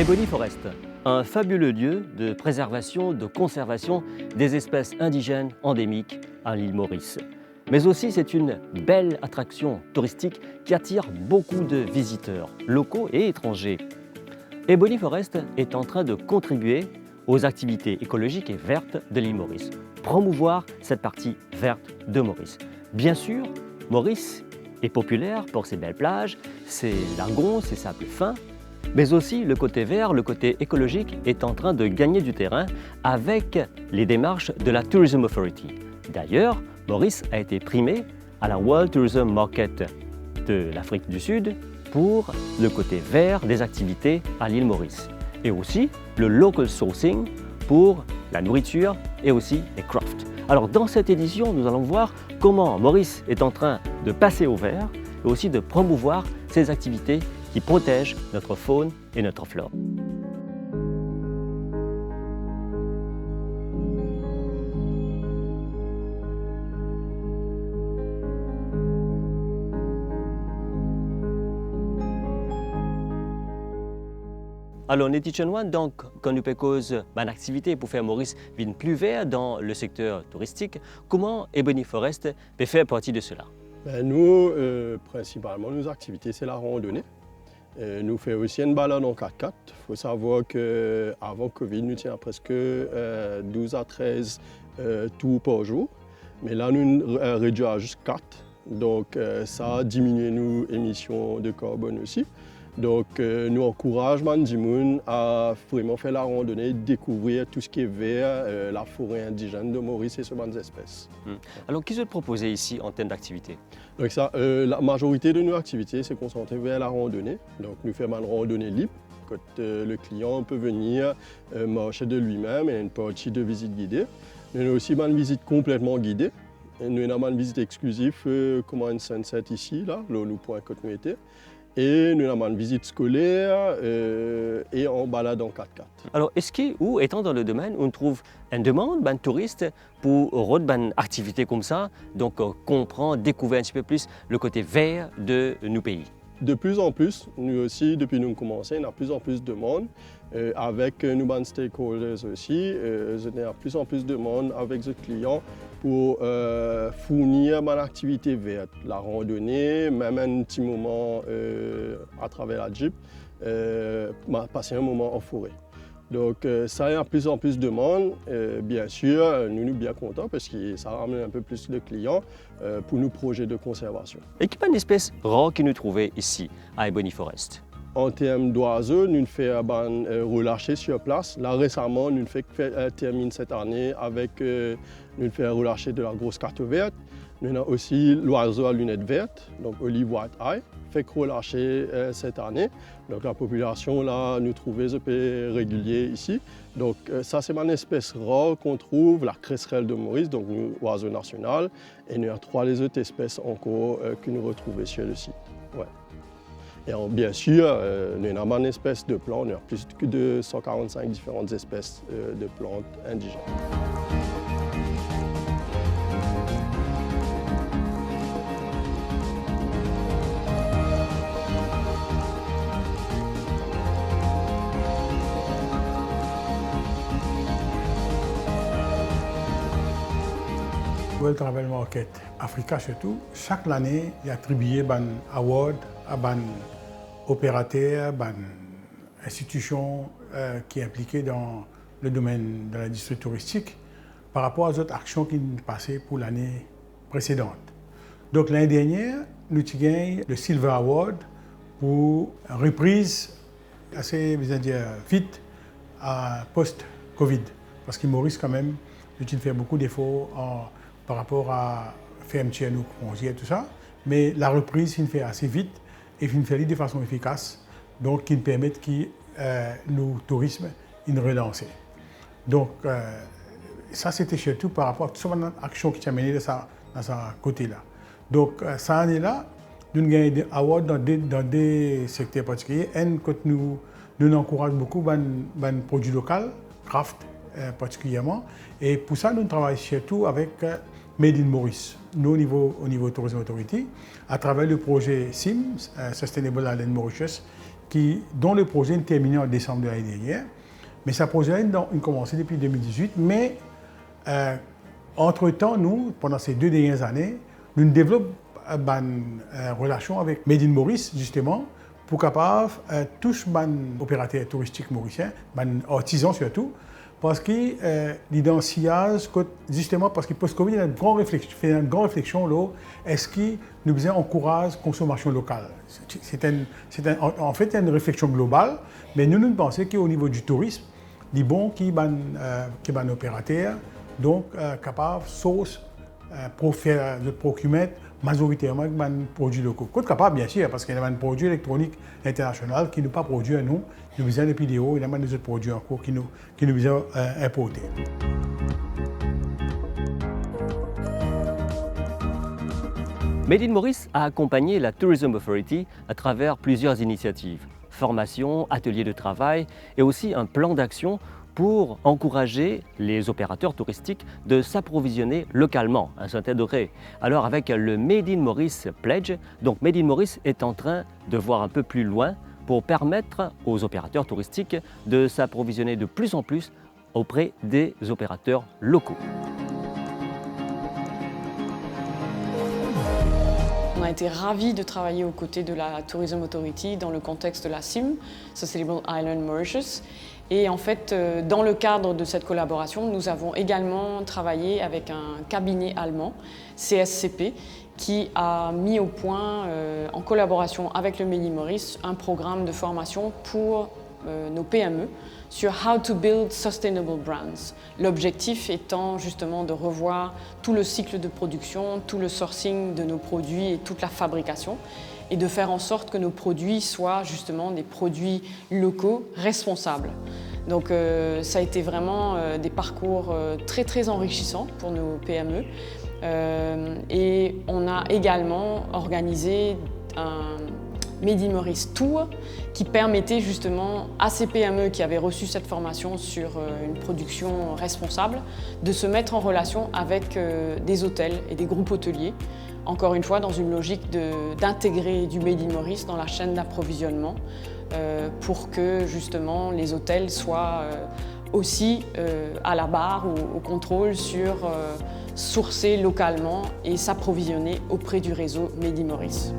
Ebony Forest, un fabuleux lieu de préservation, de conservation des espèces indigènes endémiques à l'île Maurice. Mais aussi, c'est une belle attraction touristique qui attire beaucoup de visiteurs, locaux et étrangers. Ebony Forest est en train de contribuer aux activités écologiques et vertes de l'île Maurice, promouvoir cette partie verte de Maurice. Bien sûr, Maurice est populaire pour ses belles plages, ses lagons, ses sables fins, mais aussi le côté vert, le côté écologique est en train de gagner du terrain avec les démarches de la Tourism Authority. D'ailleurs, Maurice a été primé à la World Tourism Market de l'Afrique du Sud pour le côté vert des activités à l'île Maurice. Et aussi le local sourcing pour la nourriture et aussi les crafts. Alors dans cette édition, nous allons voir comment Maurice est en train de passer au vert et aussi de promouvoir ces activités qui protègent notre faune et notre flore. Alors, nous avons donc, quand nous faisons une activité pour faire Maurice une plus vert dans le secteur touristique, comment Ebony Forest peut faire partie de cela? Nous, principalement, nos activités, c'est la randonnée. Nous faisons aussi une balade en 4x4. Il faut savoir qu'avant Covid, nous tenions presque 12 à 13 tours par jour. Mais là, nous réduisons à juste 4. Donc, ça a diminué nos émissions de carbone aussi. Donc, nous encourageons les gens à vraiment faire la randonnée, découvrir tout ce qui est vert, la forêt indigène de Maurice et ce genre d'espèces. Alors, qu'est-ce que vous proposez ici en termes d'activité? Donc la majorité de nos activités, c'est concentré vers la randonnée. Donc, nous faisons une randonnée libre. Quand le client peut venir marcher de lui-même et une partie de visite guidée. Nous avons aussi une visite complètement guidée. Nous avons une visite exclusive comme un sunset ici, là où nous pouvons continuer. Et nous avons une visite scolaire et en balade en 4x4. Alors, est-ce que, étant dans le domaine, on trouve une demande de touristes pour une activité comme ça, donc comprendre, découvrir un petit peu plus le côté vert de nos pays? De plus en plus, nous aussi, depuis que nous avons commencé, on a de plus en plus de monde. Avec nos stakeholders aussi, on a de plus en plus de monde avec les clients pour fournir une activité verte, la randonnée, même un petit moment à travers la Jeep, passer un moment en forêt. Donc ça, il y a de plus en plus de monde. Bien sûr, nous sommes bien contents parce que ça ramène un peu plus de clients pour nos projets de conservation. Et quelle est l'espèce rare que nous trouvons ici, à Ebony Forest? En termes d'oiseaux, nous faisons relâcher sur place. Là, récemment, nous terminons cette année avec nous faisons relâcher de la grosse carte verte. Nous avons aussi l'oiseau à lunettes vertes, donc Olive White Eye, fait relâcher cette année. Donc la population, là, nous trouvons un peu régulier ici. Donc ça, c'est une espèce rare qu'on trouve, la cresserelle de Maurice, donc l'oiseau national. Et nous avons 3 autres espèces encore que nous retrouvons sur le site. Ouais. Et bien sûr, nous avons une espèce de plantes, nous avons plus de 145 différentes espèces de plantes indigènes. World Travel Market Africa surtout, chaque année, il y a attribué un award à un opérateur, une institution qui est impliquée dans le domaine de l'industrie touristique par rapport aux autres actions qui ont passé pour l'année précédente. Donc l'année dernière, nous avons gagné le Silver Award pour une reprise assez vite à post-Covid. Parce que Maurice, quand même, nous avons fait beaucoup d'efforts par rapport à fermeture nos congés et tout ça. Mais la reprise, il fait assez vite et il fait de façon efficace, donc qui permet que nos tourisme nous relance. Donc ça, c'était surtout par rapport à toute cette action qui a mené dans ce côté-là. Donc cette année-là, nous avons gagné des awards dans des secteurs particuliers. Nous encourageons beaucoup les produits locaux, craft particulièrement. Et pour ça, nous travaillons surtout avec Made in Maurice, nous au niveau Tourism Authority, à travers le projet SIM, Sustainable Island Mauritius, dont le projet est terminé en décembre de l'année dernière. Mais ce projet a commencé depuis 2018. Mais entre-temps, nous, pendant ces 2 dernières années, nous développons une relation avec Made in Maurice, justement, pour capable toucher les opérateurs touristiques mauriciens, les artisans surtout, parce que dans sillage, justement parce que post-Covid, il y a une grande réflexion là, est-ce que nous devons encourager la consommation locale? En fait, il y a une réflexion globale, mais nous pensons qu'au niveau du tourisme, il est bon qu'il y ait un opérateur, donc capable pour faire le procurement majoritairement avec des produits locaux. Côte capable, bien sûr, parce qu'il y a des produits électroniques internationaux qui ne sont pas produits à nous. Nous besoin des vidéos, il y a des autres produits encore qui nous besoin importer. Made in Maurice a accompagné la Tourism Authority à travers plusieurs initiatives, formation, ateliers de travail et aussi un plan d'action pour encourager les opérateurs touristiques de s'approvisionner localement à Saint-André. Alors avec le Made in Maurice Pledge, donc Made in Maurice est en train de voir un peu plus loin pour permettre aux opérateurs touristiques de s'approvisionner de plus en plus auprès des opérateurs locaux. On a été ravis de travailler aux côtés de la Tourism Authority dans le contexte de la SIM, Sustainable Island Mauritius. Et en fait, dans le cadre de cette collaboration, nous avons également travaillé avec un cabinet allemand, CSCP, qui a mis au point, en collaboration avec le Made in Maurice, un programme de formation pour nos PME sur How to Build Sustainable Brands. L'objectif étant justement de revoir tout le cycle de production, tout le sourcing de nos produits et toute la fabrication, et de faire en sorte que nos produits soient justement des produits locaux responsables. Donc ça a été vraiment des parcours très très enrichissants pour nos PME. Et on a également organisé un Made in Maurice Tour qui permettait justement à ces PME qui avaient reçu cette formation sur une production responsable de se mettre en relation avec des hôtels et des groupes hôteliers, encore une fois dans une logique d'intégrer du Made in Maurice dans la chaîne d'approvisionnement pour que justement les hôtels soient aussi à la barre ou au contrôle sur sourcer localement et s'approvisionner auprès du réseau Made in Maurice.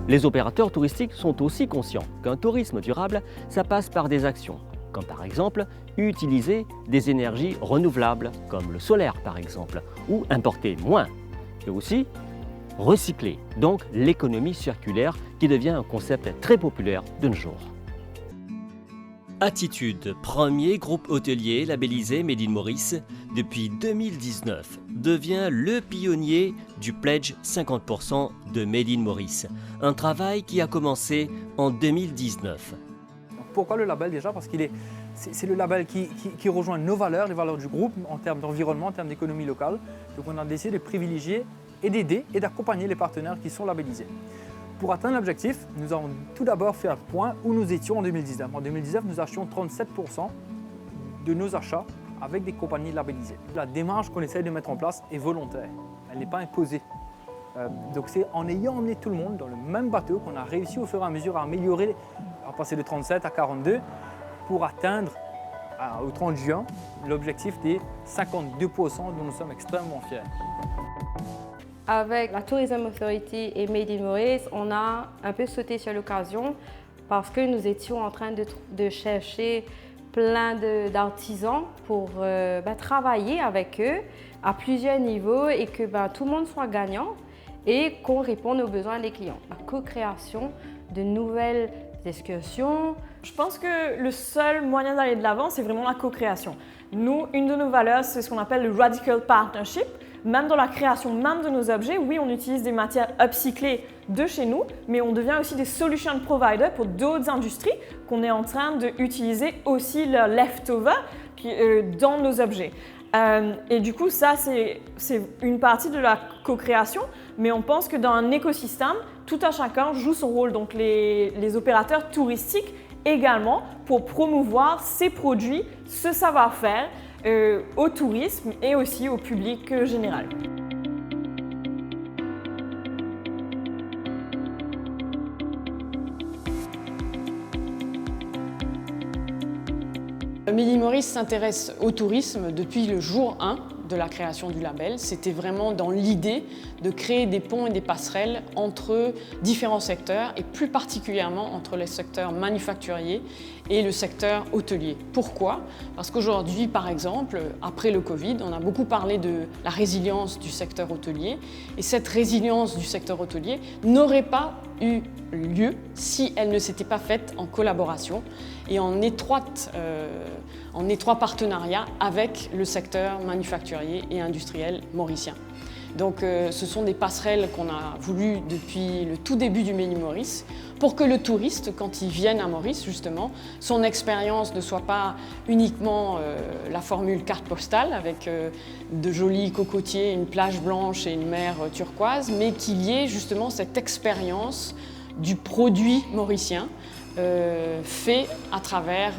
Les opérateurs touristiques sont aussi conscients qu'un tourisme durable, ça passe par des actions, comme par exemple utiliser des énergies renouvelables, comme le solaire par exemple, ou importer moins, et aussi recycler, donc l'économie circulaire qui devient un concept très populaire de nos jours. Attitude, premier groupe hôtelier labellisé Made in Maurice depuis 2019, devient le pionnier du Pledge 50% de Made in Maurice, un travail qui a commencé en 2019. Pourquoi le label déjà? Parce que c'est le label qui rejoint nos valeurs, les valeurs du groupe en termes d'environnement, en termes d'économie locale. Donc on a décidé de privilégier et d'aider et d'accompagner les partenaires qui sont labellisés. Pour atteindre l'objectif, nous avons tout d'abord fait un point où nous étions en 2019. En 2019, nous achetions 37% de nos achats avec des compagnies labellisées. La démarche qu'on essaye de mettre en place est volontaire, elle n'est pas imposée. Donc c'est en ayant emmené tout le monde dans le même bateau qu'on a réussi au fur et à mesure à améliorer, à passer de 37 à 42 pour atteindre au 30 juin l'objectif des 52% dont nous sommes extrêmement fiers. Avec la Tourism Authority et Made in Maurice, on a un peu sauté sur l'occasion parce que nous étions en train de chercher plein d'artisans pour travailler avec eux à plusieurs niveaux et que tout le monde soit gagnant et qu'on réponde aux besoins des clients. La co-création de nouvelles excursions. Je pense que le seul moyen d'aller de l'avant, c'est vraiment la co-création. Nous, une de nos valeurs, c'est ce qu'on appelle le Radical Partnership. Même dans la création même de nos objets, oui, on utilise des matières upcyclées de chez nous, mais on devient aussi des solution providers pour d'autres industries qu'on est en train d'utiliser aussi leurs leftovers dans nos objets. Et du coup, ça, c'est une partie de la co-création, mais on pense que dans un écosystème, tout un chacun joue son rôle, donc les opérateurs touristiques également, pour promouvoir ces produits, ce savoir-faire, au tourisme et aussi au public général. Mehdi Maurice s'intéresse au tourisme depuis le jour 1 de la création du label. C'était vraiment dans l'idée de créer des ponts et des passerelles entre différents secteurs et plus particulièrement entre les secteurs manufacturiers et le secteur hôtelier. Pourquoi? Parce qu'aujourd'hui, par exemple, après le Covid, on a beaucoup parlé de la résilience du secteur hôtelier et cette résilience du secteur hôtelier n'aurait pas eu lieu si elle ne s'était pas faite en collaboration et en étroit partenariat avec le secteur manufacturier et industriel mauricien. Donc ce sont des passerelles qu'on a voulu depuis le tout début du Mehdi Maurice pour que le touriste, quand il vienne à Maurice justement, son expérience ne soit pas uniquement la formule carte postale avec de jolis cocotiers, une plage blanche et une mer turquoise, mais qu'il y ait justement cette expérience du produit mauricien fait à travers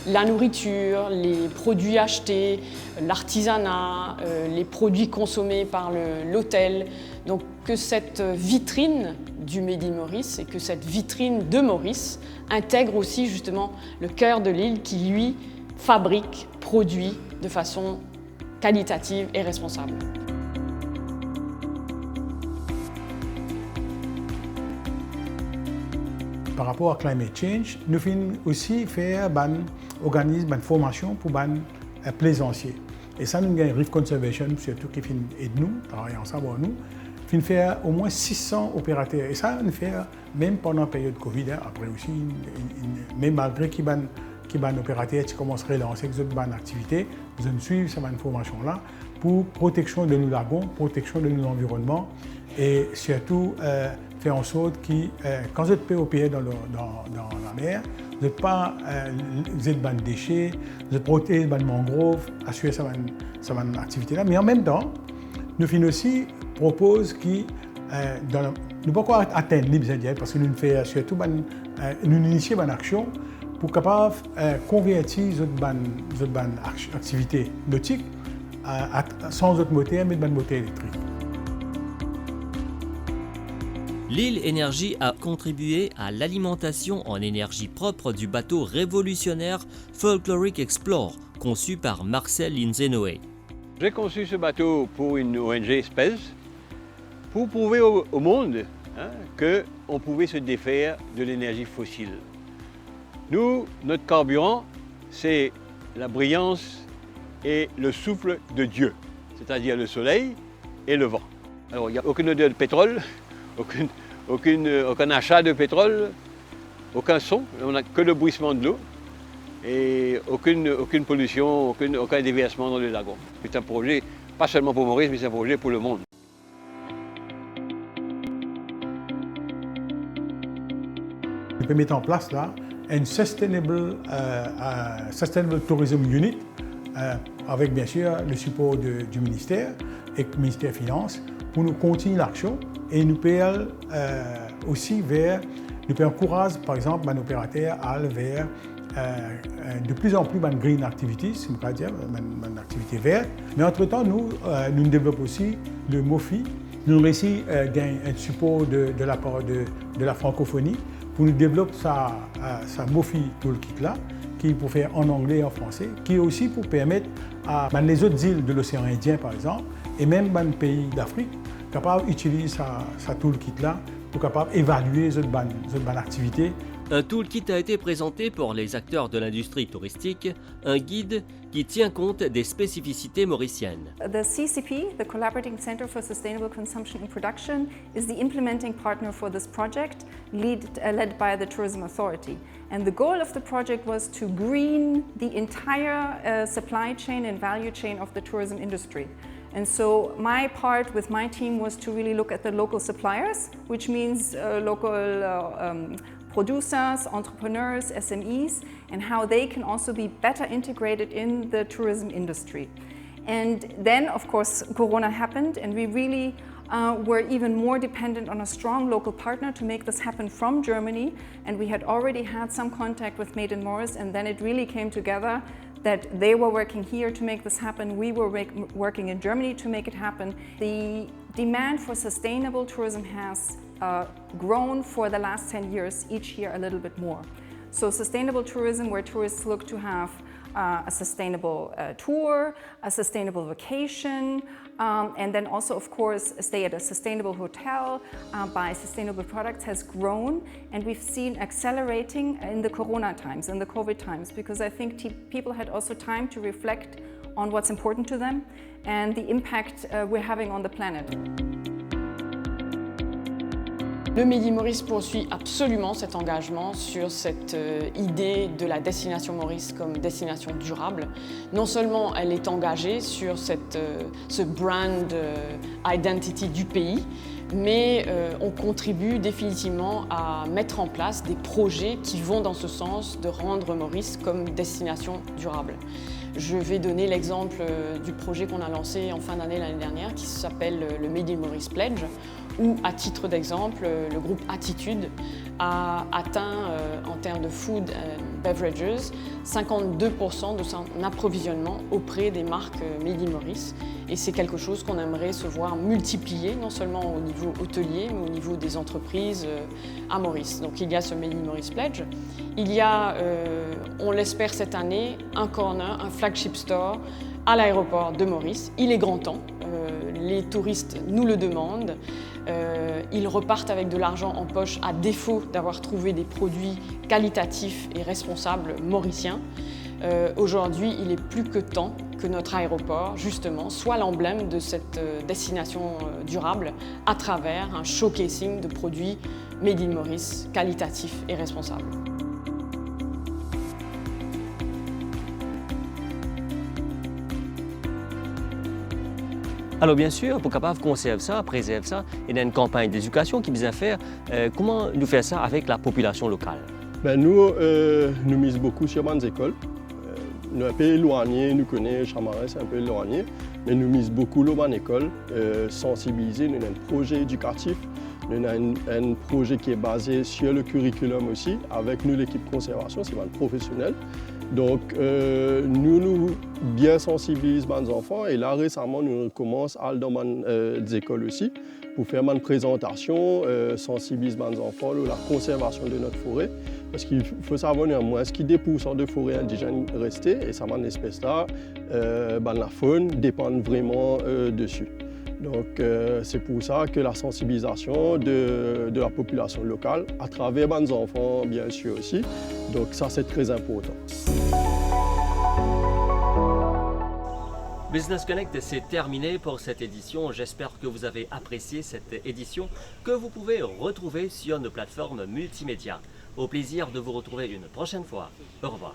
la nourriture, les produits achetés, l'artisanat, les produits consommés par l'hôtel. Donc que cette vitrine du Mehdi Maurice et que cette vitrine de Maurice intègre aussi justement le cœur de l'île qui lui fabrique, produit de façon qualitative et responsable. Par rapport à climate change, nous finissons aussi faire organiser une formation pour les plaisanciers. Et ça, nous avons Reef Conservation, surtout qui aide nous, travailler ensemble avec nous, finit faire au moins 600 opérateurs. Et ça, nous fait même pendant la période Covid, après aussi, même malgré qu'il y a un opérateur qui commence à relancer cette activité, nous allons suivre cette formation-là pour protection de nos lagons, protection de nos environnements et surtout faire en sorte que quand vous êtes POPR dans la mer, vous n'êtes pas des déchets, vous êtes protégé des mangroves, assurer cette activité-là. Mais en même temps, nous aussi propose que nous ne pouvons pas atteindre l'IBZD parce que nous faisons surtout nous initier une action pour capable convertir cette activité nautique sans autre moteur, mais un moteur électrique. L'île Énergie a contribué à l'alimentation en énergie propre du bateau révolutionnaire Folkloric Explore, conçu par Marcel Lindsay-Noé. J'ai conçu ce bateau pour une ONG SPES pour prouver au monde qu'on pouvait se défaire de l'énergie fossile. Nous, notre carburant, c'est la brillance et le souffle de Dieu, c'est-à-dire le soleil et le vent. Alors, il n'y a aucune odeur de pétrole, aucun achat de pétrole, aucun son, on n'a que le bruissement de l'eau et aucune pollution, aucun déversement dans le lagon. C'est un projet, pas seulement pour Maurice, mais c'est un projet pour le monde. On peut mettre en place là une Sustainable Tourism Unit avec bien sûr le support du ministère et du ministère des Finances pour nous continuer l'action et nous pouvons aussi encourager par exemple un opérateur à aller vers de plus en plus de green activities, c'est-à-dire une activité verte. Mais entre-temps, nous développons aussi le MOFI. Nous avons aussi un support de la part de la francophonie pour nous développer sa MOFI Toolkit-là, qui est pour faire en anglais et en français, qui est aussi pour permettre à les autres îles de l'océan Indien, par exemple, et même les pays d'Afrique, capables d'utiliser sa toolkit-là pour capable évaluer cette bonne activité. Un toolkit a été présenté pour les acteurs de l'industrie touristique, un guide qui tient compte des spécificités mauriciennes. The CCP, the Collaborating Center for Sustainable Consumption and Production, is the implementing partner for this project, led by the Tourism Authority. And the goal of the project was to green the entire supply chain and value chain of the tourism industry. And so my part with my team was to really look at the local suppliers, which means local producers, entrepreneurs, SMEs, and how they can also be better integrated in the tourism industry. And then, of course, Corona happened, and we really were even more dependent on a strong local partner to make this happen from Germany. And we had already had some contact with Mehdi Maurice, and then it really came together that they were working here to make this happen. We were working in Germany to make it happen. The demand for sustainable tourism has grown for the last 10 years, each year a little bit more. So sustainable tourism, where tourists look to have a sustainable tour, a sustainable vacation, and then also, of course, stay at a sustainable hotel, buy sustainable products has grown, and we've seen accelerating in the Corona times, in the COVID times, because I think people had also time to reflect on what's important to them and the impact we're having on the planet. Le Made in Maurice poursuit absolument cet engagement sur cette idée de la destination Maurice comme destination durable. Non seulement elle est engagée sur ce brand identity du pays, mais on contribue définitivement à mettre en place des projets qui vont dans ce sens de rendre Maurice comme destination durable. Je vais donner l'exemple du projet qu'on a lancé en fin d'année l'année dernière qui s'appelle le Made in Maurice Pledge, où, à titre d'exemple, le groupe Attitude a atteint, en termes de food and beverages, 52% de son approvisionnement auprès des marques Made in Maurice. Et c'est quelque chose qu'on aimerait se voir multiplier, non seulement au niveau hôtelier, mais au niveau des entreprises à Maurice. Donc il y a ce Made in Maurice Pledge. Il y a, on l'espère cette année, un corner, un flagship store à l'aéroport de Maurice. Il est grand temps. Les touristes nous le demandent. Ils repartent avec de l'argent en poche à défaut d'avoir trouvé des produits qualitatifs et responsables mauriciens. Aujourd'hui, il est plus que temps que notre aéroport, justement, soit l'emblème de cette destination durable à travers un showcasing de produits Made in Maurice, qualitatifs et responsables. Alors bien sûr, pour capable conserver ça, préserver ça, il y a une campagne d'éducation qui vient faire. Comment nous faire ça avec la population locale? Nous misons beaucoup sur les écoles. Nous sommes un peu éloignés, nous connaissons Chamarin, c'est un peu éloigné, mais nous misons beaucoup sur les écoles, sensibiliser. Nous avons un projet éducatif, nous avons un projet qui est basé sur le curriculum aussi, avec nous l'équipe conservation, c'est un professionnel. Donc, nous bien sensibilisons les enfants et là récemment nous commençons à aller dans les écoles aussi pour faire une présentation, sensibiliser les enfants sur la conservation de notre forêt. Parce qu'il faut savoir néanmoins ce qui 10% de forêt indigène restée et ça m'a une espèce là, la faune dépend vraiment dessus. Donc c'est pour ça que la sensibilisation de la population locale, à travers les enfants bien sûr aussi, donc ça c'est très important. Business Connect, c'est terminé pour cette édition. J'espère que vous avez apprécié cette édition que vous pouvez retrouver sur nos plateformes multimédia. Au plaisir de vous retrouver une prochaine fois. Au revoir.